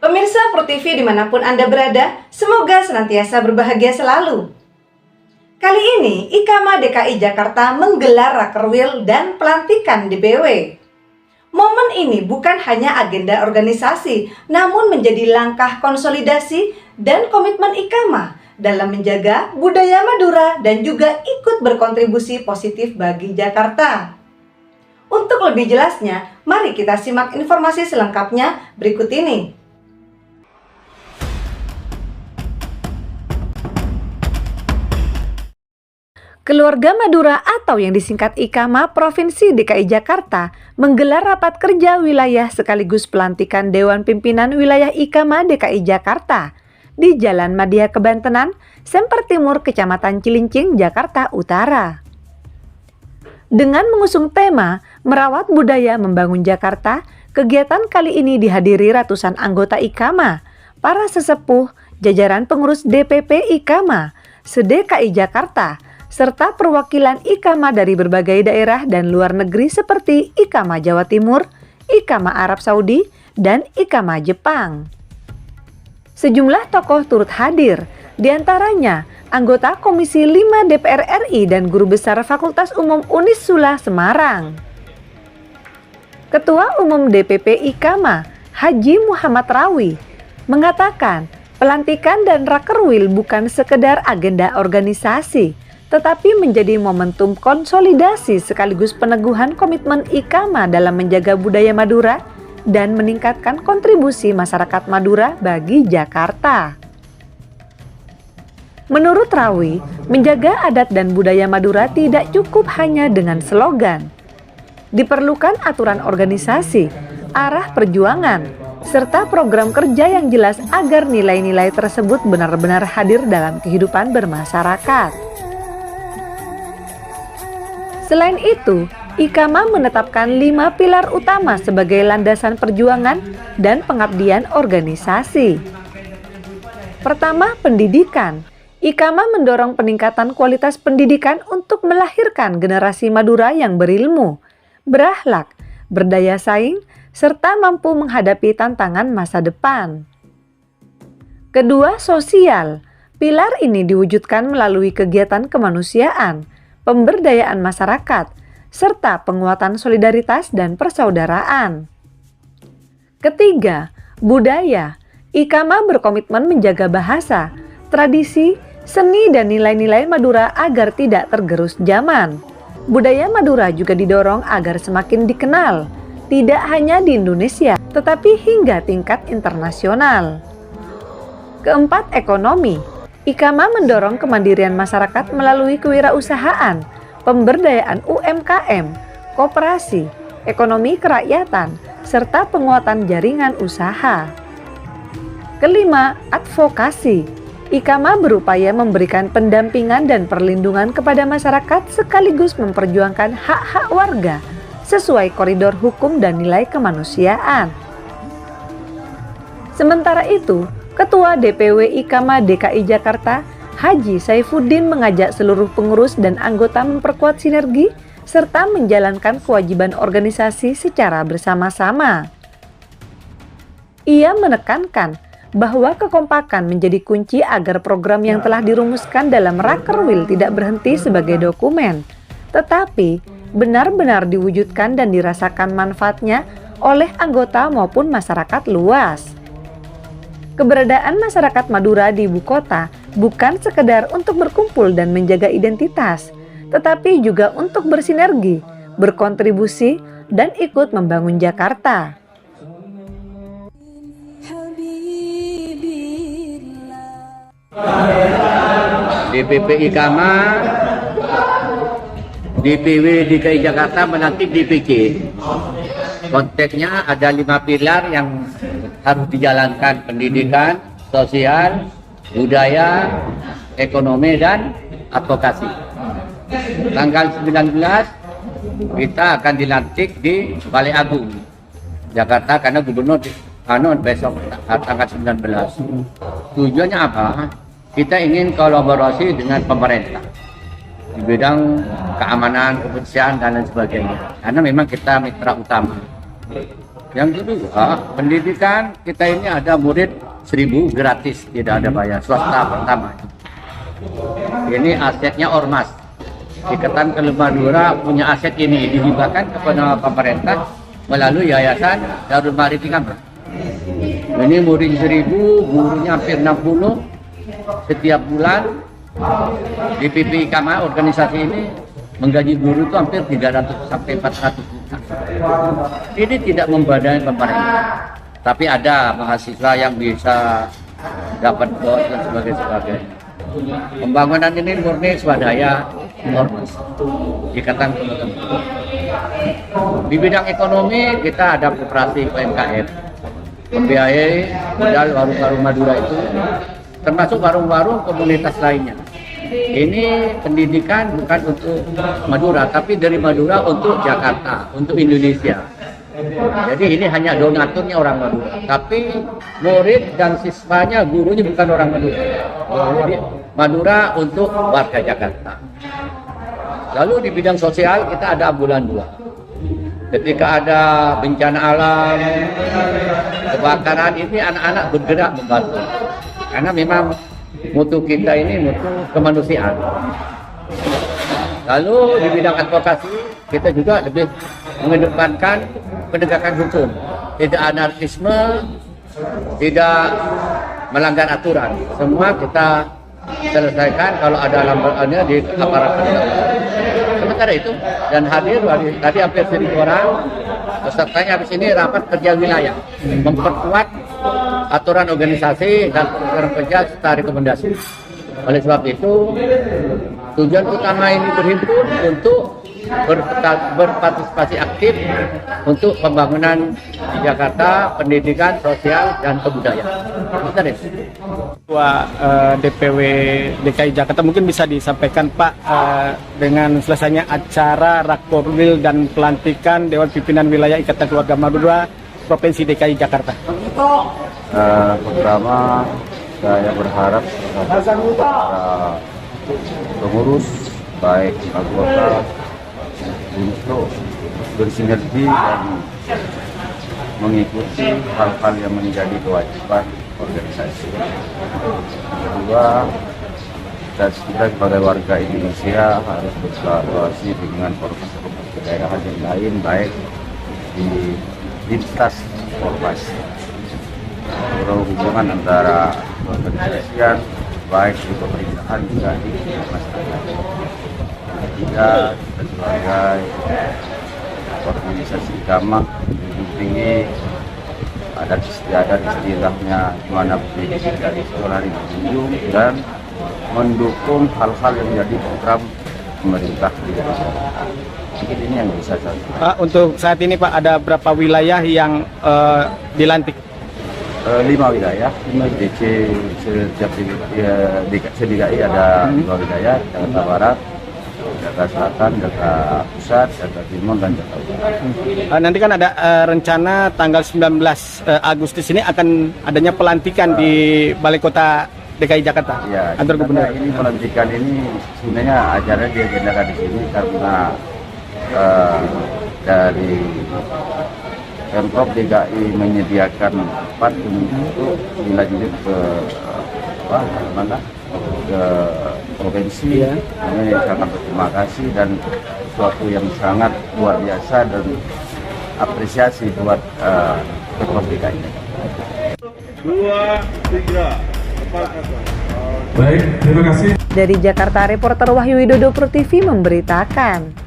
Pemirsa Pro TV dimanapun Anda berada, semoga senantiasa berbahagia selalu. Kali ini, IKAMA DKI Jakarta menggelar Rakerwil dan pelantikan DPW. Momen ini bukan hanya agenda organisasi, namun menjadi langkah konsolidasi dan komitmen IKAMA dalam menjaga budaya Madura dan juga ikut berkontribusi positif bagi Jakarta. Untuk lebih jelasnya, mari kita simak informasi selengkapnya berikut ini. Keluarga Madura atau yang disingkat IKAMA Provinsi DKI Jakarta menggelar rapat kerja wilayah sekaligus pelantikan Dewan Pimpinan Wilayah IKAMA DKI Jakarta di Jalan Madya Kebantenan, Semper Timur, Kecamatan Cilincing, Jakarta Utara. Dengan mengusung tema Merawat Budaya Membangun Jakarta, kegiatan kali ini dihadiri ratusan anggota IKAMA, para sesepuh, jajaran pengurus DPP IKAMA, se-DKI Jakarta, serta perwakilan IKAMA dari berbagai daerah dan luar negeri seperti IKAMA Jawa Timur, IKAMA Arab Saudi, dan IKAMA Jepang. Sejumlah tokoh turut hadir, diantaranya anggota Komisi 5 DPR RI dan Guru Besar Fakultas Umum Unisula Semarang. Ketua Umum DPP IKAMA, Haji Muhammad Rawi, mengatakan pelantikan dan Rakerwil bukan sekedar agenda organisasi, tetapi menjadi momentum konsolidasi sekaligus peneguhan komitmen IKAMA dalam menjaga budaya Madura dan meningkatkan kontribusi masyarakat Madura bagi Jakarta. Menurut Rawi, menjaga adat dan budaya Madura tidak cukup hanya dengan slogan. Diperlukan aturan organisasi, arah perjuangan, serta program kerja yang jelas agar nilai-nilai tersebut benar-benar hadir dalam kehidupan bermasyarakat. Selain itu, IKAMA menetapkan 5 pilar utama sebagai landasan perjuangan dan pengabdian organisasi. Pertama, pendidikan. IKAMA mendorong peningkatan kualitas pendidikan untuk melahirkan generasi Madura yang berilmu, berakhlak, berdaya saing, serta mampu menghadapi tantangan masa depan. Kedua, sosial. Pilar ini diwujudkan melalui kegiatan kemanusiaan, pemberdayaan masyarakat, serta penguatan solidaritas dan persaudaraan. Ketiga, budaya. IKAMA berkomitmen menjaga bahasa, tradisi, seni, dan nilai-nilai Madura agar tidak tergerus zaman. Budaya Madura juga didorong agar semakin dikenal, tidak hanya di Indonesia, tetapi hingga tingkat internasional. Keempat, ekonomi. IKAMA mendorong kemandirian masyarakat melalui kewirausahaan, pemberdayaan UMKM, koperasi, ekonomi kerakyatan, serta penguatan jaringan usaha. Kelima, advokasi. IKAMA berupaya memberikan pendampingan dan perlindungan kepada masyarakat sekaligus memperjuangkan hak-hak warga sesuai koridor hukum dan nilai kemanusiaan. Sementara itu, Ketua DPW IKAMA DKI Jakarta, Haji Saifuddin, mengajak seluruh pengurus dan anggota memperkuat sinergi serta menjalankan kewajiban organisasi secara bersama-sama. Ia menekankan bahwa kekompakan menjadi kunci agar program yang telah dirumuskan dalam Rakerwil tidak berhenti sebagai dokumen, tetapi benar-benar diwujudkan dan dirasakan manfaatnya oleh anggota maupun masyarakat luas. Keberadaan masyarakat Madura di ibu kota bukan sekedar untuk berkumpul dan menjaga identitas, tetapi juga untuk bersinergi, berkontribusi, dan ikut membangun Jakarta. DPP IKAMA, DPW DKI Jakarta menanti DPC. Konteksnya ada 5 pilar yang harus dijalankan: pendidikan, sosial, budaya, ekonomi, dan advokasi. Tanggal 19 kita akan dilantik di Balai Agung Jakarta karena gubernur besok tanggal 19. Tujuannya apa? Kita ingin kolaborasi dengan pemerintah di bidang keamanan, kebersihan, dan lain sebagainya. Karena memang kita mitra utama. Yang kedua, pendidikan kita ini ada murid 1.000 gratis, tidak ada bayar, swasta pertama. Ini asetnya Ormas. Ikatan Kelut Madura punya aset ini dihibahkan kepada pemerintah melalui Yayasan Darul Ma'arif Ikamah. Ini murid 1.000, gurunya hampir 60. Setiap bulan DPP Ikamah organisasi ini menggaji guru itu hampir 300 sampai 400 juta. Ini tidak membadai pemerintah. Tapi ada mahasiswa yang bisa dapat bos dan sebagainya. Pembangunan ini murni swadaya Ormas. Ikatan Kelut Madura. Di bidang ekonomi kita ada koperasi UMKM. PBAE, modal warung-warung Madura itu, termasuk warung-warung komunitas lainnya. Ini pendidikan bukan untuk Madura, tapi dari Madura untuk Jakarta, untuk Indonesia. Jadi ini hanya donaturnya orang Madura, tapi murid dan siswanya, gurunya bukan orang Madura. Jadi Madura untuk warga Jakarta. Lalu di bidang sosial kita ada ambulan 2. Ketika ada bencana alam, kebakaran, ini anak-anak bergerak membantu. Karena memang mutu kita ini mutu kemanusiaan. Lalu di bidang advokasi kita juga lebih mengedepankan penegakan hukum, tidak anarkisme, tidak melanggar aturan. Semua kita selesaikan kalau ada lambangannya di aparat penegak. Sementara itu dan hadir tadi hampir 1.000 orang pesertanya habis ini rapat kerja wilayah memperkuat aturan organisasi dan program kerja serta rekomendasi. Oleh sebab itu tujuan utama ini berhimpun untuk berpartisipasi aktif untuk pembangunan di Jakarta, pendidikan, sosial, dan kebudayaan. Ketua DPW DKI Jakarta mungkin bisa disampaikan Pak dengan selesainya acara Rakorwil dan pelantikan Dewan Pimpinan Wilayah Ikatan Keluarga Madura Provinsi DKI Jakarta. Pertama saya berharap para pengurus baik anggota untuk bersinergi dan mengikuti hal-hal yang menjadi kewajiban organisasi. Kedua, kita sebagai warga Indonesia harus berkolaborasi dengan ormas-ormas kedaerahan yang lain, baik di lintas ormas. Hubungan antara organisasi baik di pemerintahan juga di masyarakat. Ketiga, kita sebagai organisasi agama menjunjung tinggi adat istiadat istilahnya di mana pendidikan dari sekolah dijunjung dan mendukung hal-hal yang menjadi program pemerintah di Jakarta. Mungkin ini yang bisa saya. Pak, untuk saat ini Pak ada berapa wilayah yang dilantik? 5 wilayah, DC setiap DKI ada 2 wilayah, Jakarta Barat, Jakarta Selatan, Jakarta Pusat, Jakarta Timur, dan Jakarta Utara. Nanti kan ada rencana tanggal 19 Agustus ini akan adanya pelantikan di Balai Kota DKI Jakarta. Ya, Kantor Gubernur. Ini pelantikan ini sebenarnya acaranya diagendakan di sini karena dari Pemprov DKI menyediakan tempat untuk dilanjut ke ke provinsi. Ya. Ini sangat berterima kasih dan suatu yang sangat luar biasa dan apresiasi buat Pemprov DKI. 2, 3, Baik, terima kasih. Dari Jakarta, reporter Wahyu Widodo Pro TV memberitakan.